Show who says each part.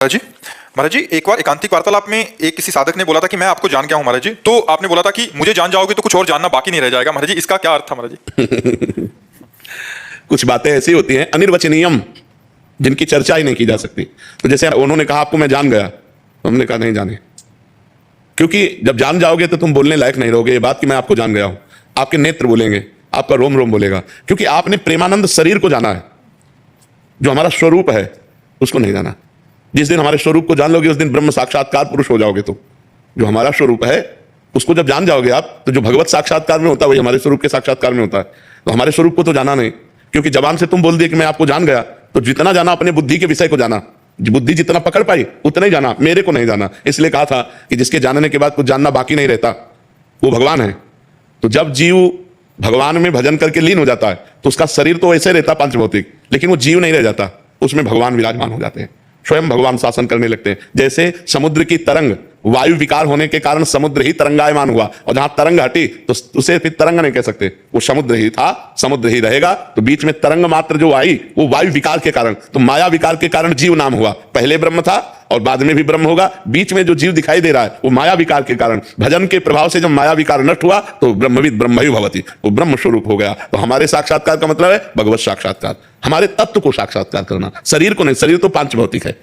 Speaker 1: महाराज जी, महाराज जी, एक बार एकांतिक वार्तालाप में एक किसी साधक ने बोला था कि मैं आपको जान गया हूं महाराज जी। तो आपने बोला था कि मुझे जान जाओगे तो कुछ और जानना बाकी नहीं रह जाएगा। महाराज जी, इसका क्या अर्थ था महाराज जी?
Speaker 2: कुछ बातें ऐसी होती हैं अनिर्वचनीयम, जिनकी चर्चा ही नहीं की जा सकती। तो जैसे उन्होंने कहा आपको मैं जान गया, तो हमने कहा नहीं जाने, क्योंकि जब जान जाओगे तो तुम बोलने लायक नहीं रहोगे। ये बात कि मैं आपको जान गया हूं, आपके नेत्र बोलेंगे, आपका रोम रोम बोलेगा, क्योंकि आपने प्रेमानंद शरीर को जाना है। जो हमारा स्वरूप है उसको नहीं जाना। जिस दिन हमारे स्वरूप को जान लोगे उस दिन ब्रह्म साक्षात्कार पुरुष हो जाओगे। तो जो हमारा स्वरूप है उसको जब जान जाओगे आप, तो जो भगवत साक्षात्कार में होता है वही हमारे स्वरूप के साक्षात्कार में होता है। तो हमारे स्वरूप को तो जाना नहीं, क्योंकि जबान से तुम बोल दिए कि मैं आपको जान गया, तो जितना जाना अपने बुद्धि के विषय को जाना, बुद्धि जितना पकड़ पाई उतना ही जाना, मेरे को नहीं जाना। इसलिए कहा था कि जिसके जानने के बाद कुछ जानना बाकी नहीं रहता वो भगवान है। तो जब जीव भगवान में भजन करके लीन हो जाता है तो उसका शरीर तो ऐसे रहता पंचभौतिक, लेकिन वो जीव नहीं रह जाता, उसमें भगवान विराजमान हो जाते हैं, स्वयं भगवान शासन करने लगते हैं। जैसे समुद्र की तरंग वायु विकार होने के कारण समुद्र ही तरंगायमान हुआ, और जहां तरंग हटी तो उसे फिर तरंग नहीं कह सकते, वो समुद्र ही था, समुद्र ही रहेगा। तो बीच में तरंग मात्र जो आई वो वायु विकार के कारण, तो माया विकार के कारण जीव नाम हुआ। पहले ब्रह्म था और बाद में भी ब्रह्म होगा, बीच में जो जीव दिखाई दे रहा है वो माया विकार के कारण। भजन के प्रभाव से जब माया विकार नष्ट हुआ तो ब्रह्मविद ब्रह्मयु भवति, वो ब्रह्म स्वरूप हो गया। तो हमारे साक्षात्कार का मतलब है भगवत साक्षात्कार, हमारे तत्व को साक्षात्कार करना, शरीर को नहीं। शरीर तो पांच भौतिक है,